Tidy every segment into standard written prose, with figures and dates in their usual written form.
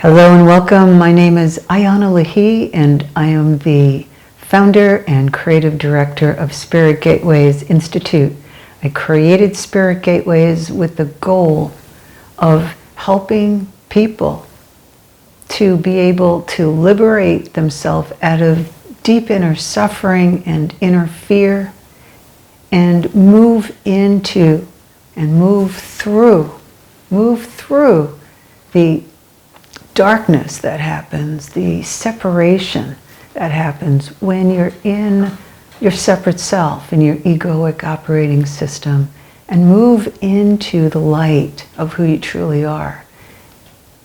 Hello and welcome. My name is Iana Lahi and I am the founder and creative director of Spirit Gateways Institute. I created Spirit Gateways with the goal of helping people to be able to liberate themselves out of deep inner suffering and inner fear and move into and move through the darkness that happens, the separation that happens when you're in your separate self, in your egoic operating system, and move into the light of who you truly are,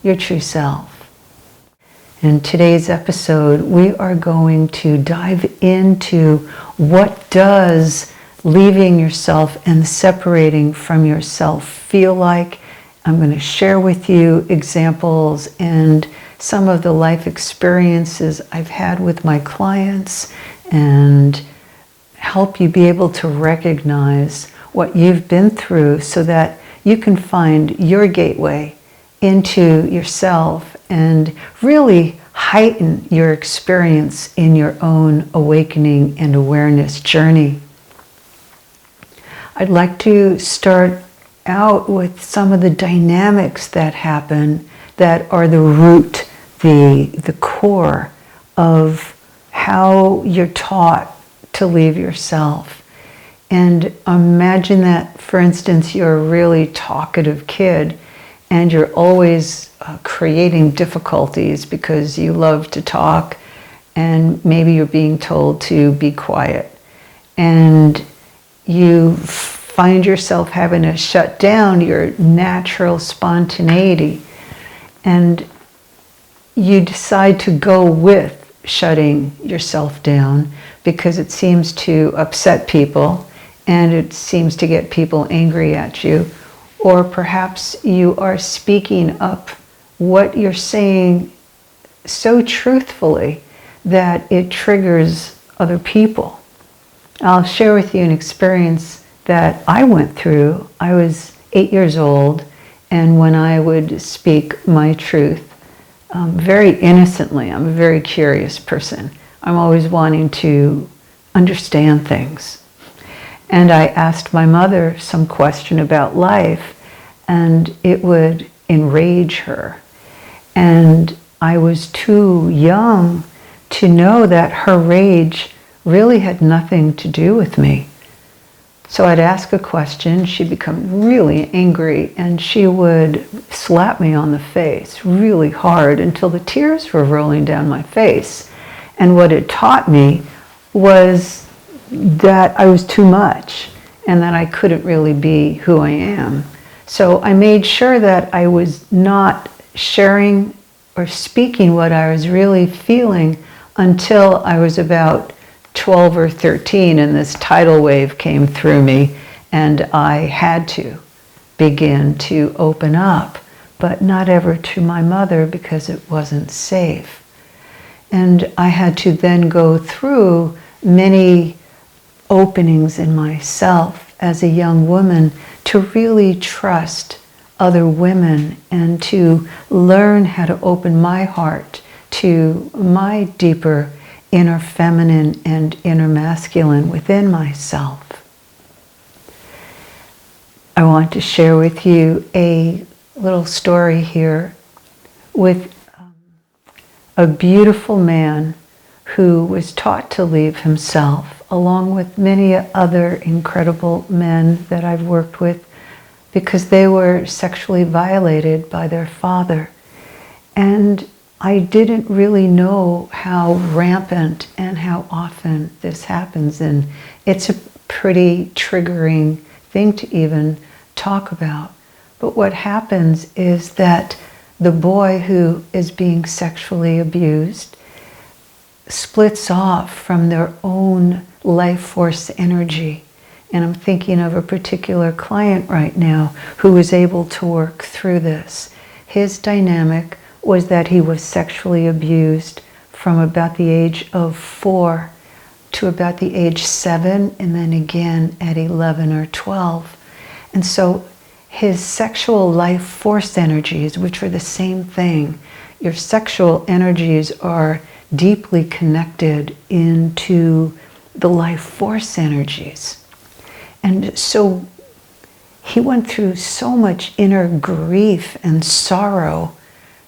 your true self. In today's episode, we are going to dive into what does leaving yourself and separating from yourself feel like. I'm going to share with you examples and some of the life experiences I've had with my clients and help you be able to recognize what you've been through so that you can find your gateway into yourself and really heighten your experience in your own awakening and awareness journey. I'd like to start out with some of the dynamics that happen that are the root, the core of how you're taught to leave yourself. And imagine that, for instance, you're a really talkative kid and you're always creating difficulties because you love to talk and maybe you're being told to be quiet. And you find yourself having to shut down your natural spontaneity, and you decide to go with shutting yourself down because it seems to upset people and it seems to get people angry at you, or perhaps you are speaking up what you're saying so truthfully that it triggers other people. I'll share with you an experience that I went through. I was 8 years old, and when I would speak my truth, very innocently, I'm a very curious person. I'm always wanting to understand things. And I asked my mother some question about life, and it would enrage her. And I was too young to know that her rage really had nothing to do with me. So I'd ask a question, she'd become really angry, and she would slap me on the face really hard until the tears were rolling down my face. And what it taught me was that I was too much and that I couldn't really be who I am. So I made sure that I was not sharing or speaking what I was really feeling until I was about 12 or 13, and this tidal wave came through me and I had to begin to open up, but not ever to my mother because it wasn't safe. And I had to then go through many openings in myself as a young woman to really trust other women and to learn how to open my heart to my deeper inner feminine and inner masculine within myself. I want to share with you a little story here with a beautiful man who was taught to leave himself, along with many other incredible men that I've worked with, because they were sexually violated by their father. And I didn't really know how rampant and how often this happens, and it's a pretty triggering thing to even talk about. But what happens is that the boy who is being sexually abused splits off from their own life force energy. And I'm thinking of a particular client right now who was able to work through this. His dynamic was that he was sexually abused from about the age of 4 to about the age 7, and then again at 11 or 12. And so his sexual life force energies, which are the same thing, your sexual energies are deeply connected into the life force energies. And so he went through so much inner grief and sorrow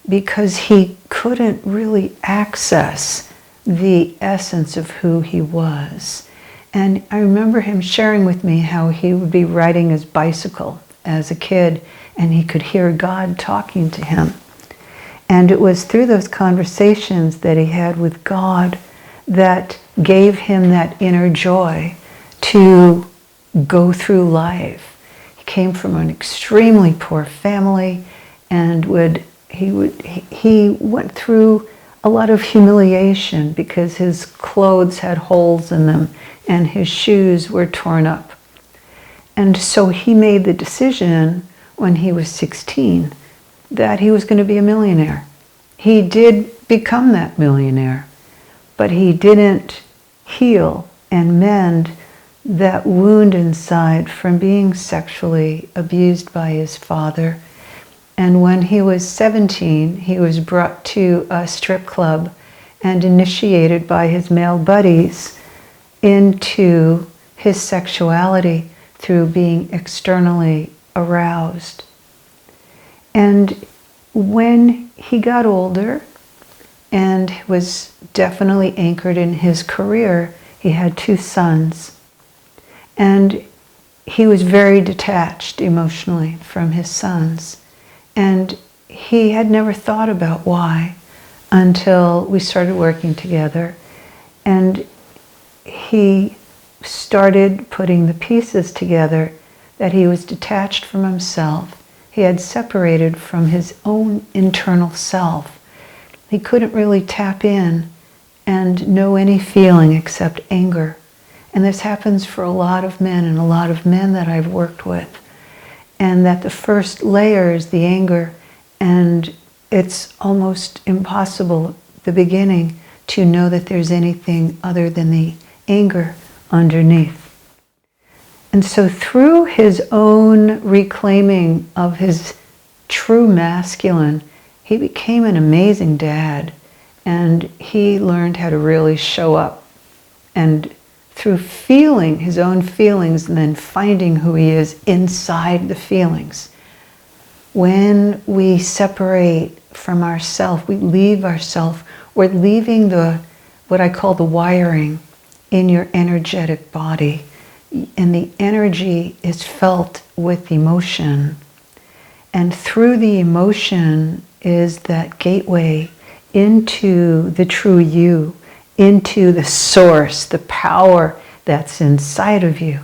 because he couldn't really access the essence of who he was. And I remember him sharing with me how he would be riding his bicycle as a kid and he could hear God talking to him. And it was through those conversations that he had with God that gave him that inner joy to go through life. He came from an extremely poor family and he went through a lot of humiliation because his clothes had holes in them and his shoes were torn up. And so he made the decision when he was 16 that he was going to be a millionaire. He did become that millionaire, but he didn't heal and mend that wound inside from being sexually abused by his father. And when he was 17, he was brought to a strip club and initiated by his male buddies into his sexuality through being externally aroused. And when he got older and was definitely anchored in his career, he had 2 sons. And he was very detached emotionally from his sons. And he had never thought about why until we started working together. And he started putting the pieces together that he was detached from himself. He had separated from his own internal self. He couldn't really tap in and know any feeling except anger. And this happens for a lot of men and a lot of men that I've worked with. And that the first layer is the anger, and it's almost impossible at the beginning to know that there's anything other than the anger underneath. And so through his own reclaiming of his true masculine, he became an amazing dad, and he learned how to really show up. And through feeling his own feelings and then finding who he is inside the feelings. When we separate from ourself, we leave ourself, we're leaving what I call the wiring in your energetic body. And the energy is felt with emotion. And through the emotion is that gateway into the true you, into the source, the power that's inside of you.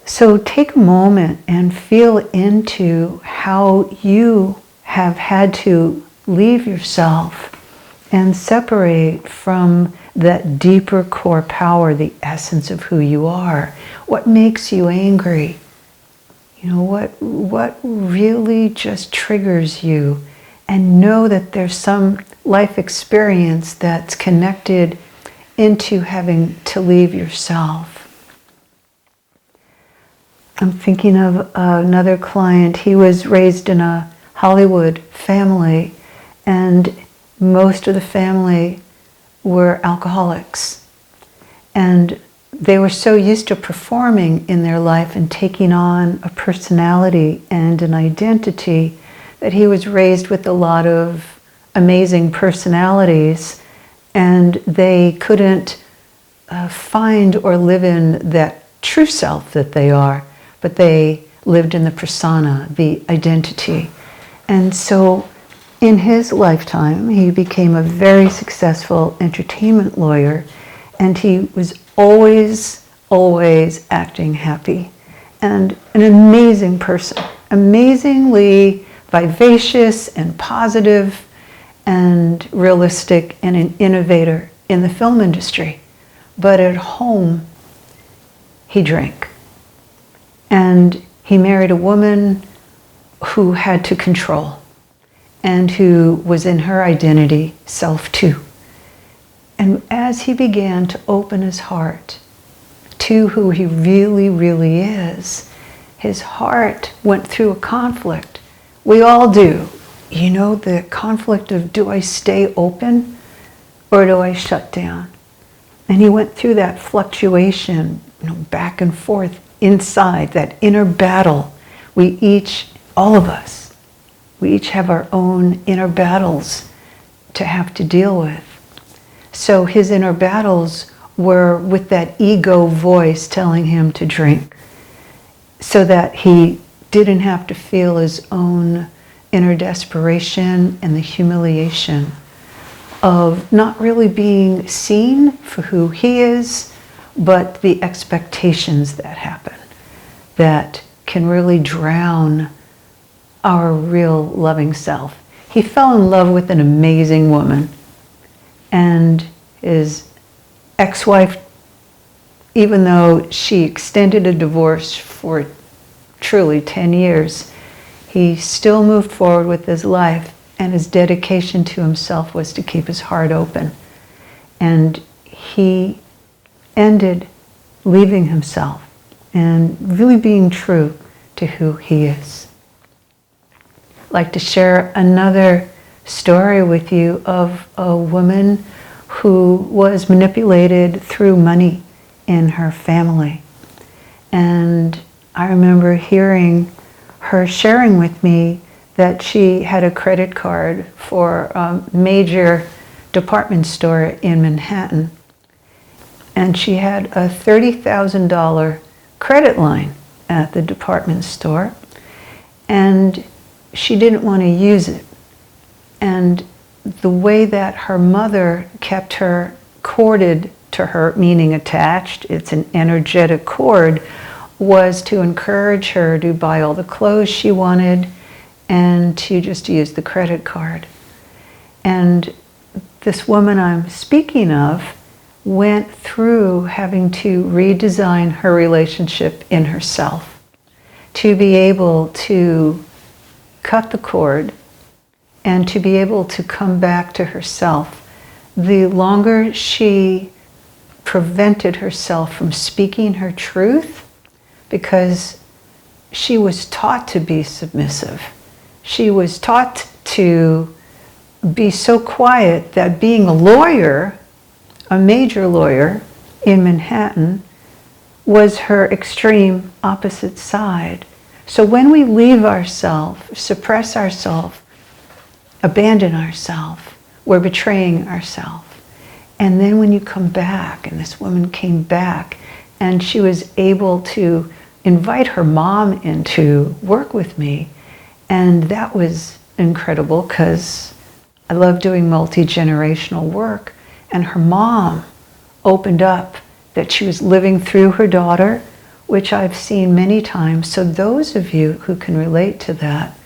So take a moment and feel into how you have had to leave yourself and separate from that deeper core power, the essence of who you are. What makes you angry? What really just triggers you? And know that there's some life experience that's connected into having to leave yourself. I'm thinking of another client. He was raised in a Hollywood family, and most of the family were alcoholics. And they were so used to performing in their life and taking on a personality and an identity that he was raised with a lot of amazing personalities, and they couldn't find or live in that true self that they are, but they lived in the persona, the identity. And so in his lifetime, he became a very successful entertainment lawyer, and he was always acting happy, and an amazing person, amazingly vivacious and positive and realistic, and an innovator in the film industry. But at home, he drank. And he married a woman who had to control and who was in her identity self too. And as he began to open his heart to who he really, really is, his heart went through a conflict. We all do. the conflict of, do I stay open or do I shut down? And he went through that fluctuation, back and forth inside, that inner battle. All of us, we each have our own inner battles to have to deal with. So his inner battles were with that ego voice telling him to drink, so that he didn't have to feel his own inner desperation and the humiliation of not really being seen for who he is, but the expectations that happen that can really drown our real loving self. He fell in love with an amazing woman, and his ex-wife, even though she extended a divorce for truly 10 years, he still moved forward with his life, and his dedication to himself was to keep his heart open. And he ended leaving himself and really being true to who he is. I'd like to share another story with you of a woman who was manipulated through money in her family. And I remember hearing her sharing with me that she had a credit card for a major department store in Manhattan. And she had a $30,000 credit line at the department store. And she didn't want to use it. And the way that her mother kept her corded to her, meaning attached, it's an energetic cord, was to encourage her to buy all the clothes she wanted and to just use the credit card. And this woman I'm speaking of went through having to redesign her relationship in herself to be able to cut the cord and to be able to come back to herself. The longer she prevented herself from speaking her truth, because she was taught to be submissive. She was taught to be so quiet that being a lawyer, a major lawyer in Manhattan, was her extreme opposite side. So when we leave ourselves, suppress ourselves, abandon ourselves, we're betraying ourselves. And then when you come back, and this woman came back, and she was able to invite her mom in to work with me, and that was incredible because I love doing multi-generational work, and her mom opened up that she was living through her daughter, which I've seen many times. So those of you who can relate to that,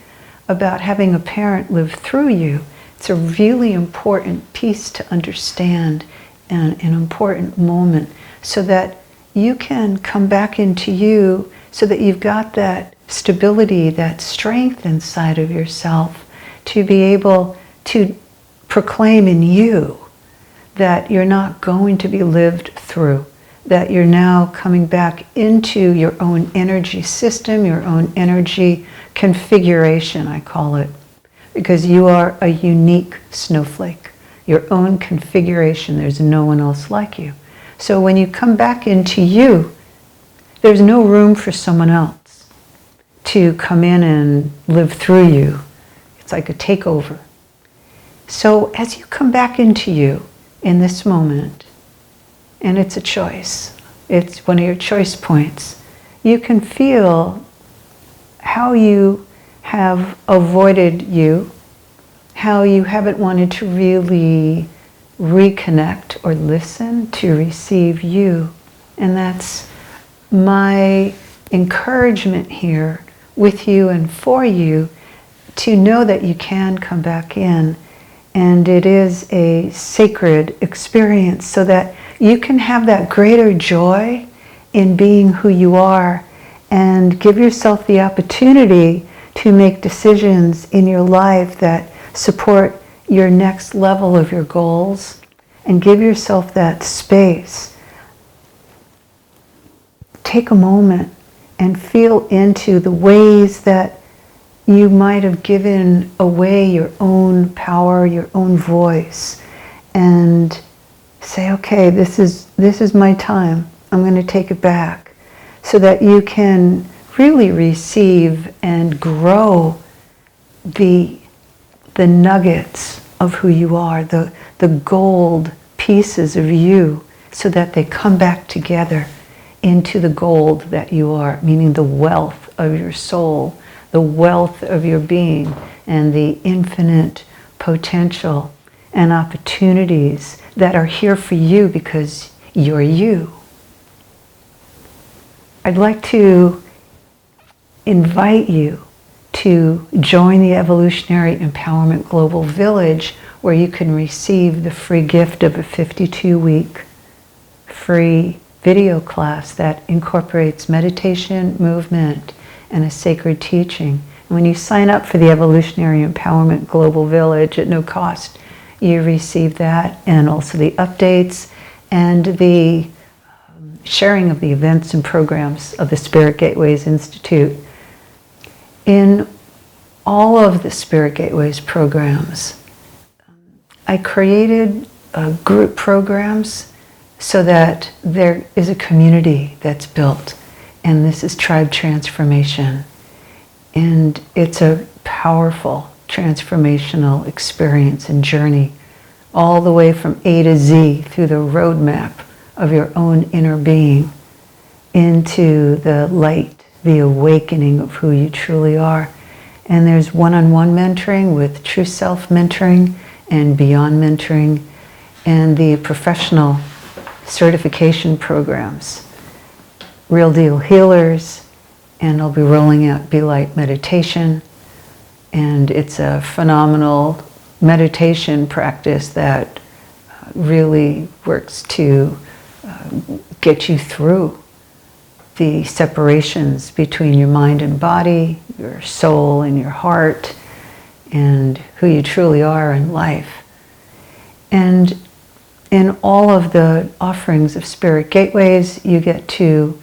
about having a parent live through you, it's a really important piece to understand and an important moment so that you can come back into you, so that you've got that stability, that strength inside of yourself to be able to proclaim in you that you're not going to be lived through, that you're now coming back into your own energy system, your own energy configuration, I call it, because you are a unique snowflake, your own configuration. There's no one else like you. So when you come back into you, there's no room for someone else to come in and live through you. It's like a takeover. So as you come back into you in this moment, and it's a choice, it's one of your choice points, you can feel how you have avoided you, how you haven't wanted to really reconnect or listen to receive you. And that's my encouragement here with you and for you, to know that you can come back in. And it is a sacred experience so that you can have that greater joy in being who you are and give yourself the opportunity to make decisions in your life that support your next level of your goals, and give yourself that space. Take a moment and feel into the ways that you might have given away your own power, your own voice, and say, okay, this is my time. I'm going to take it back, so that you can really receive and grow the nuggets of who you are, the gold pieces of you, so that they come back together into the gold that you are, meaning the wealth of your soul, the wealth of your being, and the infinite potential and opportunities that are here for you because you're you. I'd like to invite you to join the Evolutionary Empowerment Global Village, where you can receive the free gift of a 52-week free video class that incorporates meditation, movement, and a sacred teaching. And when you sign up for the Evolutionary Empowerment Global Village at no cost, you receive that, and also the updates and the sharing of the events and programs of the Spirit Gateways Institute. In all of the Spirit Gateways programs, I created group programs so that there is a community that's built, and this is tribe transformation. And it's a powerful transformational experience and journey, all the way from A to Z through the roadmap of your own inner being into the light, the awakening of who you truly are. And there's one-on-one mentoring with True Self mentoring and Beyond mentoring, and the professional certification programs, Real Deal Healers, and I'll be rolling out Be Light Meditation. And it's a phenomenal meditation practice that really works to get you through the separations between your mind and body, your soul and your heart, and who you truly are in life. And in all of the offerings of Spirit Gateways, you get to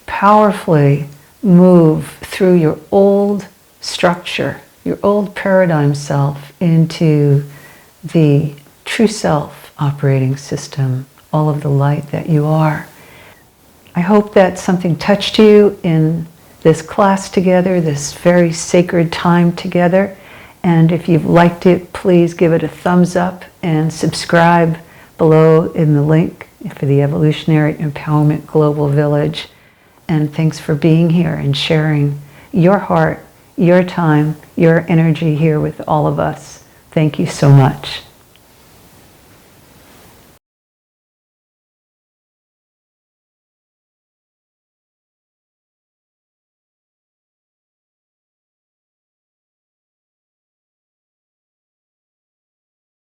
powerfully move through your old structure, your old paradigm self, into the true self operating system, all of the light that you are. I hope that something touched you in this class together, this very sacred time together. And if you've liked it, please give it a thumbs up and subscribe below in the link for the Evolutionary Empowerment Global Village. And thanks for being here and sharing your heart, your time, your energy here with all of us. Thank you so much.